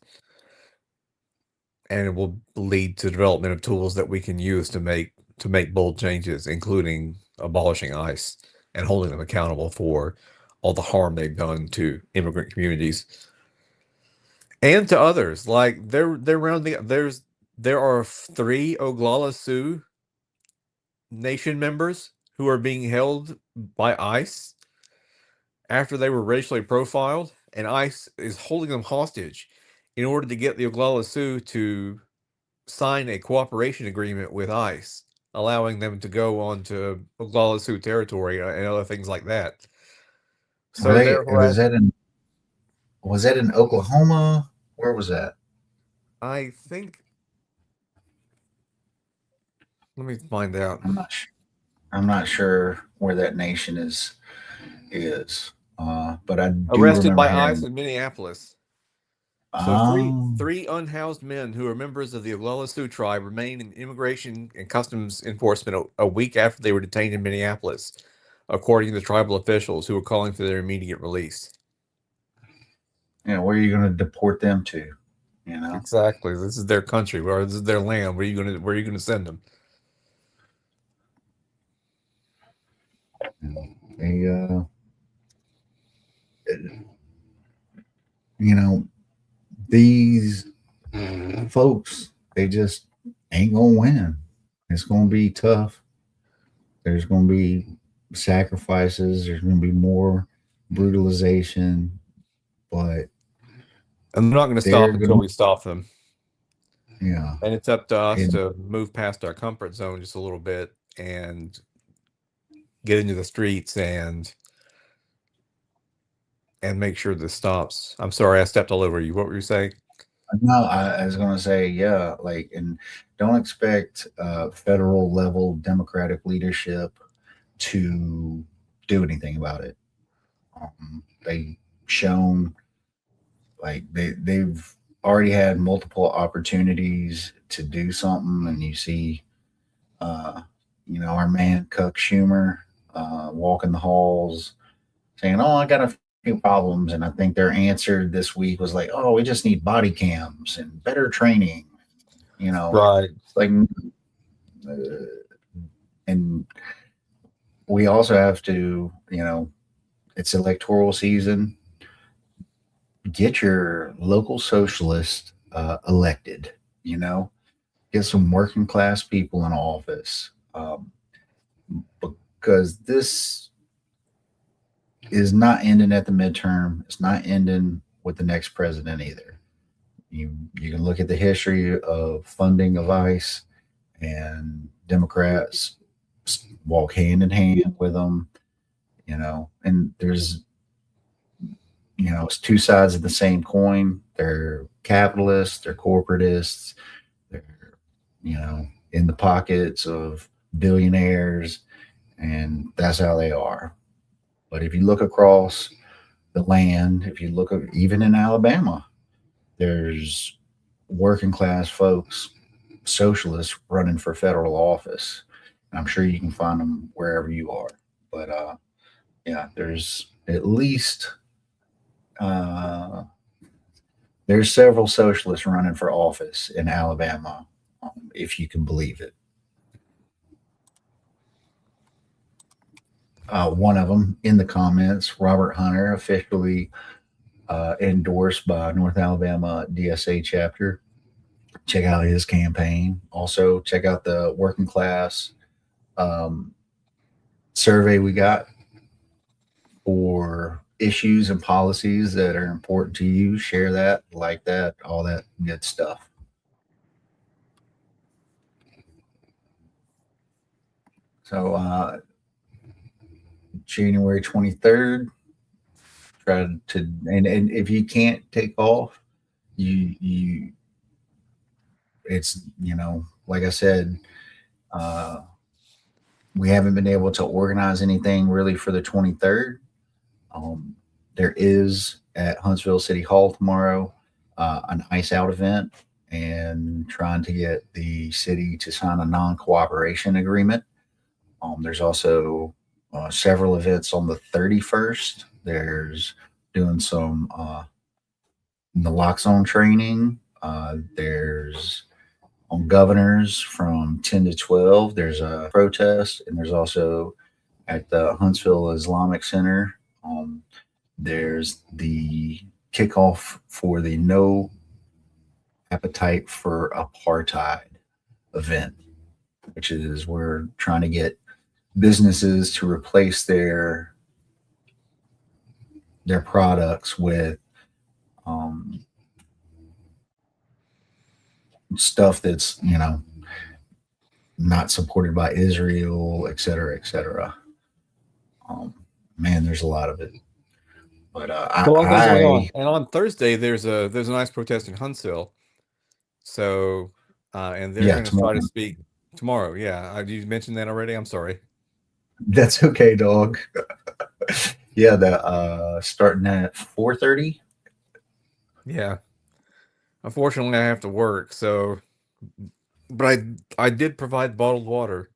Speaker 2: and it will lead to development of tools that we can use to make bold changes, including abolishing ICE and holding them accountable for all the harm they've done to immigrant communities and to others. Like they're rounding there are 3 Oglala Sioux Nation members who are being held by ICE after they were racially profiled, and ICE is holding them hostage in order to get the Oglala Sioux to sign a cooperation agreement with ICE, allowing them to go on to Oglala Sioux territory and other things like that.
Speaker 1: Were
Speaker 2: So
Speaker 1: they?
Speaker 2: they're harassed.
Speaker 1: Was that in Oklahoma? Where was that?
Speaker 2: I think. Let me find out.
Speaker 1: I'm not. I'm not sure where that nation is. But I do
Speaker 2: Arrested
Speaker 1: remember
Speaker 2: by ICE
Speaker 1: hearing.
Speaker 2: in Minneapolis. So three
Speaker 1: Um,
Speaker 2: three unhoused men who are members of the Oglala Sioux tribe remain in immigration and customs enforcement a week after they were detained in Minneapolis, according to tribal officials who are calling for their immediate release.
Speaker 1: where are you going to deport them to? You know,
Speaker 2: Exactly. This is their country, or this is their land. Where are you gonna send them?
Speaker 1: they, you know, these folks, they just ain't gonna win. It's gonna be tough. There's gonna be sacrifices. There's gonna be more brutalization, but
Speaker 2: And they're not going to
Speaker 1: they're
Speaker 2: stop until
Speaker 1: gonna,
Speaker 2: we stop them.
Speaker 1: yeah.
Speaker 2: And it's up to us
Speaker 1: And
Speaker 2: to move past our comfort zone just a little bit and get into the streets and make sure this stops. I'm sorry, I stepped all over you. What were you saying?
Speaker 1: no, I was gonna say, yeah, like, and don't expect federal level Democratic leadership to do anything about it. They shown like they've already had multiple opportunities to do something, and you see, uh, our man Cuck Schumer walking the halls saying, "Oh, I got a few problems," and I think their answer this week was like, "Oh, we just need body cams and better training." You know,
Speaker 2: Right.
Speaker 1: it's like, and we also have to, it's electoral season. Get your local socialist elected. You know, get some working class people in office, because this is not ending at the midterm. It's not ending with the next president either. You can look at the history of funding of ICE, and Democrats walk hand in hand with them. And there's it's two sides of the same coin. They're capitalists, they're corporatists, they're in the pockets of billionaires, and that's how they are. But if you look across the land, if you look even in Alabama, there's working class folks, socialists running for federal office. And I'm sure you can find them wherever you are. But yeah, there's at least there's several socialists running for office in Alabama. if you can believe it. One of them in the comments, Robert Hunter, officially endorsed by North Alabama DSA chapter. Check out his campaign. Also, check out the working class um, survey we got for issues and policies that are important to you. Share that, like that, all that good stuff. So, January 23rd, try to, and if you can't take off, you, it's, like I said, uh, we haven't been able to organize anything really for the 23rd. Um, there is at Huntsville City Hall tomorrow an ice out event and trying to get the city to sign a non cooperation agreement. There's also several events on the 31st. There's doing some naloxone training. There's on governors from 10 to 12. There's a protest, and there's also at the Huntsville Islamic Center. There's the kickoff for the No Appetite for Apartheid event, which is we're trying to get businesses to replace their products with stuff that's not supported by Israel, et cetera, et cetera. Man, there's a lot of it. But
Speaker 2: a lot of things going on. And on Thursday, there's a nice protest in Huntsville. So, and they're going to try to speak tomorrow. Yeah, you mentioned that already. I'm sorry.
Speaker 1: That's okay, dog. Yeah, the starting at 4:30.
Speaker 2: Yeah. Unfortunately, I have to work. So, but I did provide bottled water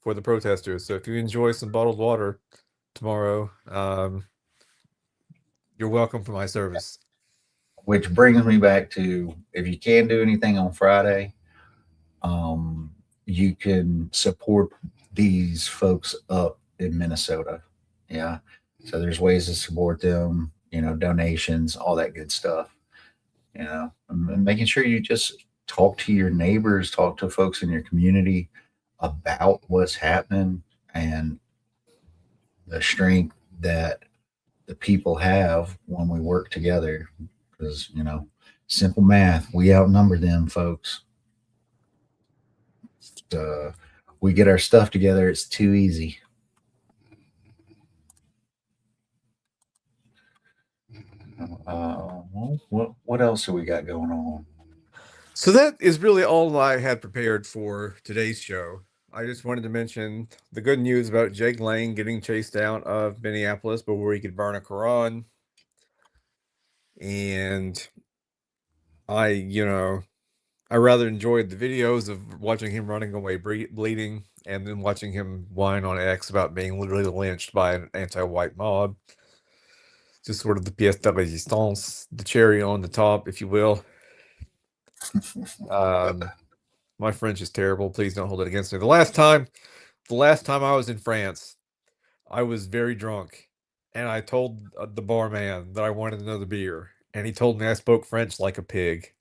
Speaker 2: for the protesters. So if you enjoy some bottled water tomorrow, you're welcome for my service.
Speaker 1: Which brings me back to if you can do anything on Friday, you can support these folks up in Minnesota. Yeah. So there's ways to support them, donations, all that good stuff. And making sure you just talk to your neighbors, talk to folks in your community about what's happening and the strength that the people have when we work together. Because, simple math, we outnumber them, folks. We get our stuff together, it's too easy. What else have we got going on?
Speaker 2: So that is really all I had prepared for today's show. I just wanted to mention the good news about Jake Lang getting chased out of Minneapolis before he could burn a Quran. And I rather enjoyed the videos of watching him running away bleeding and then watching him whine on X about being literally lynched by an anti-white mob. Just sort of the pièce de résistance, the cherry on the top, if you will. My French is terrible. Please don't hold it against me. The last time I was in France, I was very drunk, and I told the barman that I wanted another beer, and he told me I spoke French like a pig.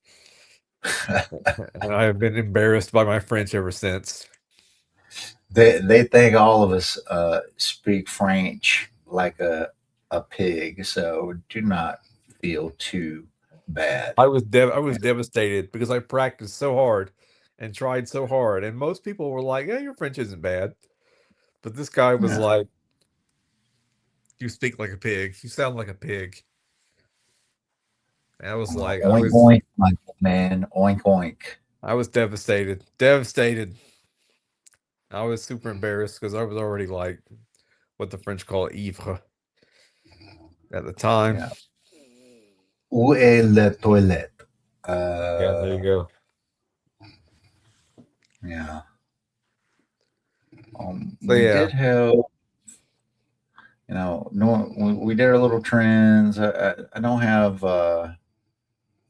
Speaker 2: And I have been embarrassed by my French ever since.
Speaker 1: They think all of us speak French like a pig, so do not feel too bad.
Speaker 2: I was devastated because I practiced so hard and tried so hard, and most people were like, "Yeah, your French isn't bad," but this guy was like, "You speak like a pig. You sound like a pig." And I was like,
Speaker 1: oink oink, my man, oink oink.
Speaker 2: I was devastated. I was super embarrassed because I was already like what the French call ivre at the time.
Speaker 1: Yeah. Où est la toilette?
Speaker 2: Yeah, there you go.
Speaker 1: Yeah.
Speaker 2: So,
Speaker 1: we
Speaker 2: yeah.
Speaker 1: did have, no, we did our little trends. I don't have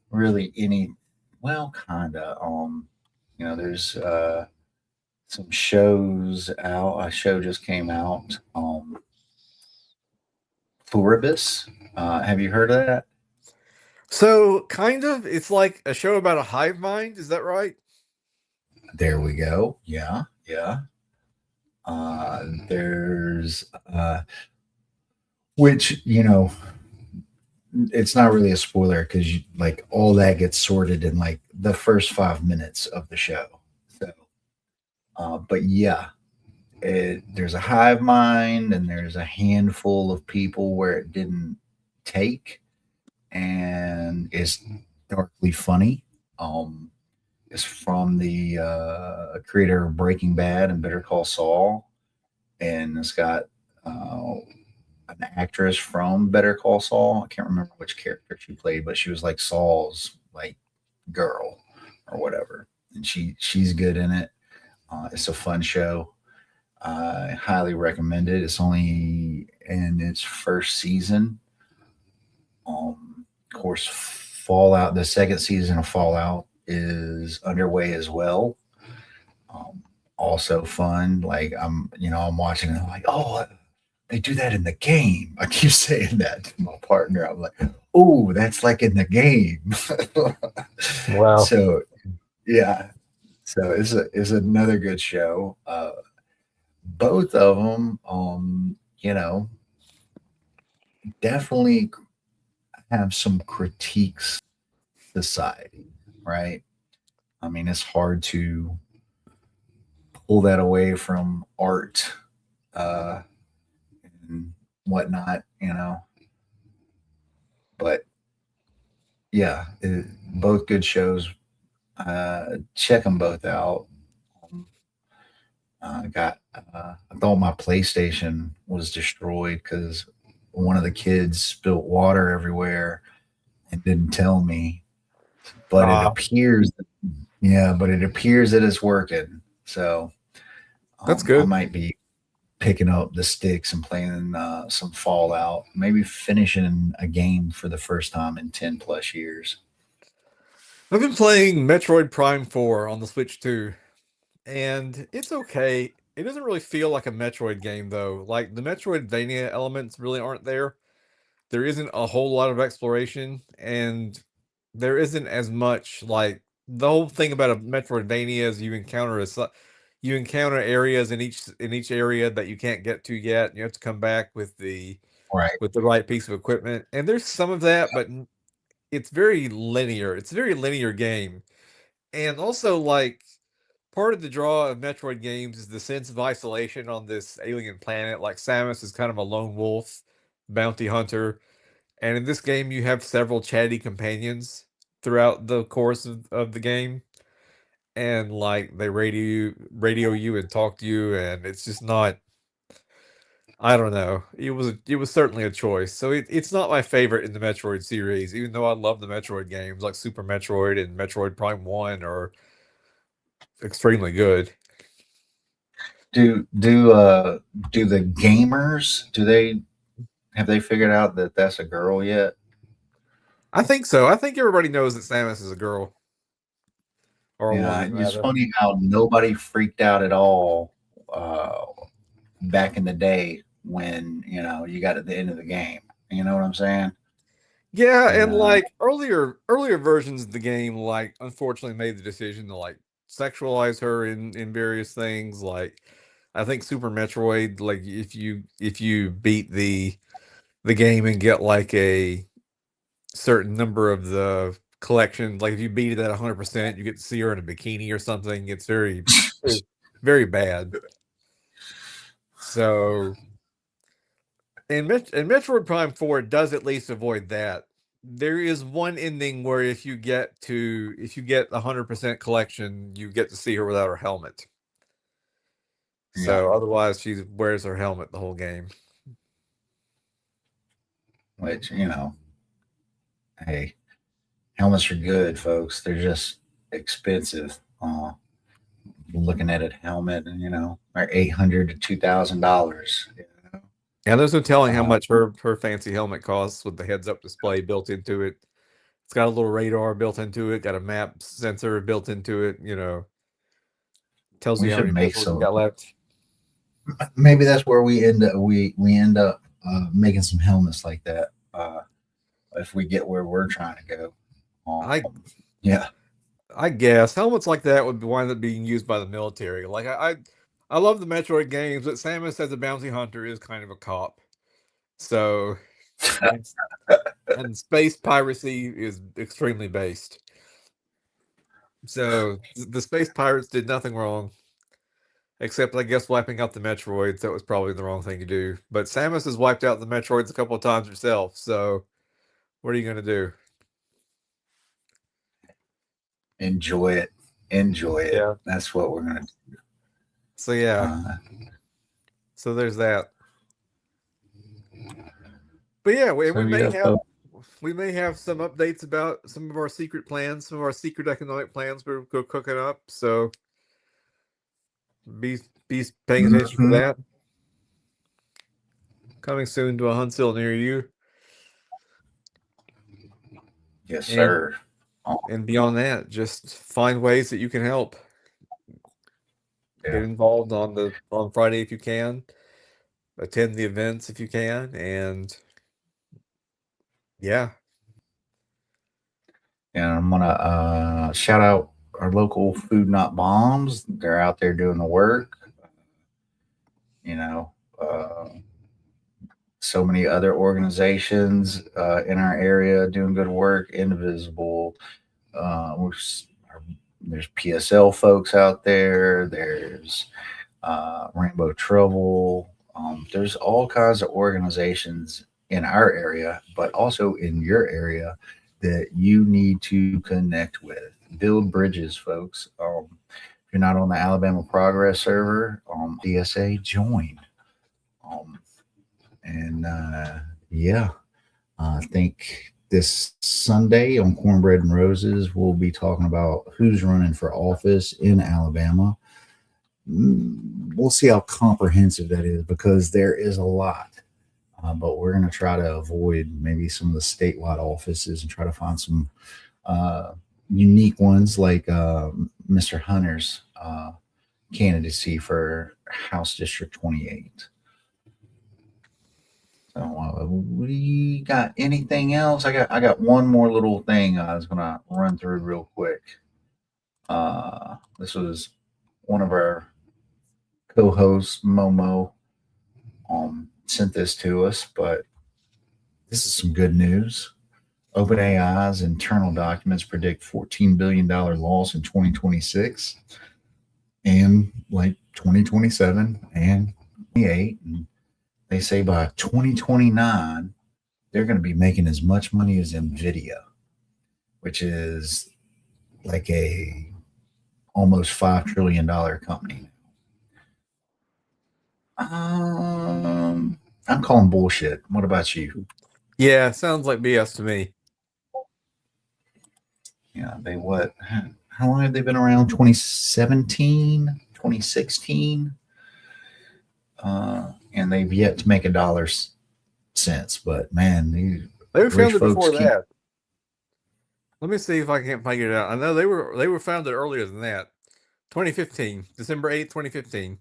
Speaker 1: really any, well, kind of. There's some shows out. A show just came out. Pluribus. Have you heard of that?
Speaker 2: So kind of, it's like a show about a hive mind. Is that right?
Speaker 1: There we go. Yeah, yeah. There's which it's not really a spoiler because like all that gets sorted in like the first 5 minutes of the show. So, but yeah, there's a hive mind and there's a handful of people where it didn't take, and it's darkly funny. Um, it's from the creator of Breaking Bad and Better Call Saul, and it's got uh, an actress from Better Call Saul. I can't remember which character she played, but she was like Saul's like girl or whatever, and she's good in it. It's a fun show. I highly recommend it. It's only in its first season. Of course, Fallout, the second season of Fallout is underway as well. Um, Also fun. Like I'm watching it. I'm like, oh, they do that in the game. I keep saying that to my partner. I'm like, oh, that's like in the game.
Speaker 3: Wow.
Speaker 1: So yeah, so it's another good show. Both of them, definitely have some critiques society, right? I mean, it's hard to pull that away from art uh, and whatnot. But yeah, both good shows. Check them both out. I thought my PlayStation was destroyed because one of the kids spilt water everywhere and didn't tell me. But it
Speaker 3: Uh,
Speaker 1: appears, yeah, but it appears that it's working. So
Speaker 2: That's
Speaker 1: I
Speaker 2: good.
Speaker 1: might be picking up the sticks and playing some Fallout, maybe finishing a game for the first time in 10 plus years.
Speaker 2: I've been playing Metroid Prime 4 on the Switch too, and it's okay. It doesn't really feel like a Metroid game though. Like the Metroidvania elements really aren't there. There isn't a whole lot of exploration, and there isn't as much like the whole thing about a Metroidvania is you encounter areas in each area that you can't get to yet. And you have to come back
Speaker 1: Right.
Speaker 2: with the right piece of equipment. And there's some of that, but it's very linear. It's a very linear game. And also like part of the draw of Metroid games is the sense of isolation on this alien planet. Like Samus is kind of a lone wolf bounty hunter, and in this game, you have several chatty companions throughout the course of the game. And like they radio you and talk to you, and it's just not, I don't know. It was certainly a choice. So it's not my favorite in the Metroid series, even though I love the Metroid games like Super Metroid and Metroid Prime 1 are extremely good.
Speaker 1: Do the gamers, do they have they figured out that that's a girl yet?
Speaker 2: I think so. I think everybody knows that Samus is a girl or a
Speaker 1: Yeah,
Speaker 2: woman
Speaker 1: it's
Speaker 2: rather.
Speaker 1: funny how nobody freaked out at all uh, back in the day when you got at the end of the game. You know what I'm saying?
Speaker 2: Yeah,
Speaker 1: And
Speaker 2: and like earlier versions of the game, like unfortunately made the decision to like sexualize her in various things. Like I think Super Metroid, like if you beat the game and get like a certain number of the collection, like if you beat it at 100%, you get to see her in a bikini or something. It's very, very bad. So and Metroid Prime 4 does at least avoid that. There is one ending where if you get 100% collection, you get to see her without her helmet.
Speaker 1: yeah,
Speaker 2: So otherwise, she wears her helmet the whole game.
Speaker 1: which hey, helmets are good, folks. They're just expensive. Looking at a helmet, and are $800 to $2,000.
Speaker 2: And there's no telling how
Speaker 1: Uh,
Speaker 2: much her fancy helmet costs with the heads-up display built into it. It's got a little radar built into it, got a map sensor built into it. Tells
Speaker 1: We
Speaker 2: you how
Speaker 1: should
Speaker 2: many
Speaker 1: make
Speaker 2: missiles you
Speaker 1: some.
Speaker 2: got left.
Speaker 1: Maybe that's where we end up. We end up making some helmets like that if we get where we're trying to go.
Speaker 2: I
Speaker 1: Yeah.
Speaker 2: I guess helmets like that would wind up being used by the military. Like I love the Metroid games, but Samus as a bounty hunter is kind of a cop. So and space piracy is extremely based. So the space pirates did nothing wrong, except I guess wiping out the Metroids. That was probably the wrong thing to do. But Samus has wiped out the Metroids a couple of times herself. So what are you going to do?
Speaker 1: Enjoy it. Enjoy it.
Speaker 2: Yeah.
Speaker 1: That's what we're gonna do.
Speaker 2: So yeah. So there's that. But yeah, we may have some updates about some of our secret plans, some of our secret economic plans we're cooking up. So be paying attention for that. Coming soon to a Huntsville near you.
Speaker 1: Yes, sir.
Speaker 2: And beyond that, just find ways that you can help.
Speaker 1: Yeah.
Speaker 2: Get involved on Friday if you can. Attend the events if you can, and yeah.
Speaker 1: And I'm gonna shout out our local Food Not Bombs. They're out there doing the work. You know, so many other organizations in our area doing good work. Indivisible. There's PSL folks out there. There's Rainbow Trouble. There's all kinds of organizations in our area, but also in your area that you need to connect with. Build bridges, folks. If you're not on the Alabama Progress server, DSA, join. Yeah, I think this Sunday on Cornbread and Roses, we'll be talking about who's running for office in Alabama. We'll see how comprehensive that is because there is a lot. But we're going to try to avoid maybe some of the statewide offices and try to find some unique ones like Mr. Hunter's candidacy for House District 28. So we got anything else? I got one more little thing I was going to run through real quick. This was one of our co-hosts, Momo, sent this to us, but this is some good news. OpenAI's internal documents predict $14 billion loss in 2026 and like 2027 and 2028. And they say by 2029, they're going to be making as much money as NVIDIA, which is like a almost $5 trillion company. I'm calling bullshit. What about you?
Speaker 2: Yeah, sounds like BS to me.
Speaker 1: Yeah, how long have they been around? 2017, 2016? And they've yet to make a dollar since. But man,
Speaker 2: they were founded before that. Let me see if I can't figure it out. I know they were founded earlier than that. 2015, December 8th, 2015.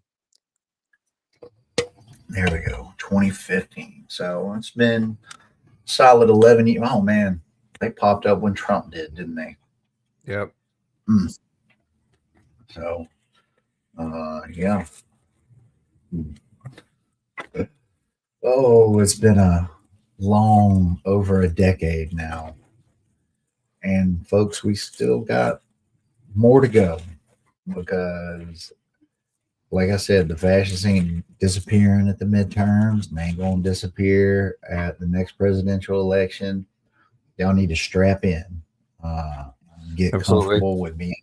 Speaker 1: There we go, 2015. So it's been solid 11 years. Oh man, they popped up when Trump did, didn't they?
Speaker 2: Yep.
Speaker 1: So, yeah. Oh, it's been over a decade now. And folks, we still got more to go because, like I said, the fascists ain't disappearing at the midterms. They ain't going to disappear at the next presidential election. Y'all need to strap in. Get comfortable with being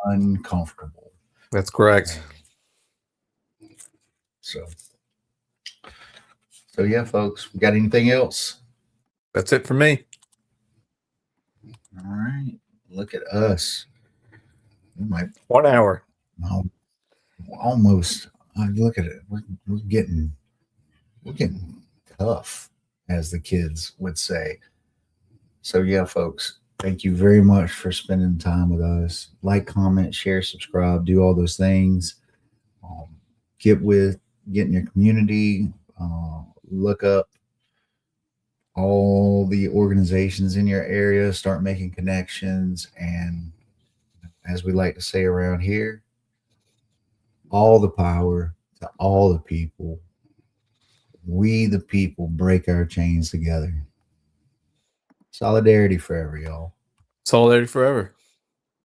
Speaker 1: uncomfortable.
Speaker 2: That's correct.
Speaker 1: So yeah, folks, we got anything else?
Speaker 2: That's it for me.
Speaker 1: All right. Look at us. We might
Speaker 2: 1 hour.
Speaker 1: Almost. Look at it. We're getting tough, as the kids would say. So yeah, folks, thank you very much for spending time with us. Like, comment, share, subscribe, do all those things. get in your community, look up all the organizations in your area, start making connections, and as we like to say around here, all the power to all the people. We the people break our chains together. Solidarity forever, y'all.
Speaker 2: Solidarity forever.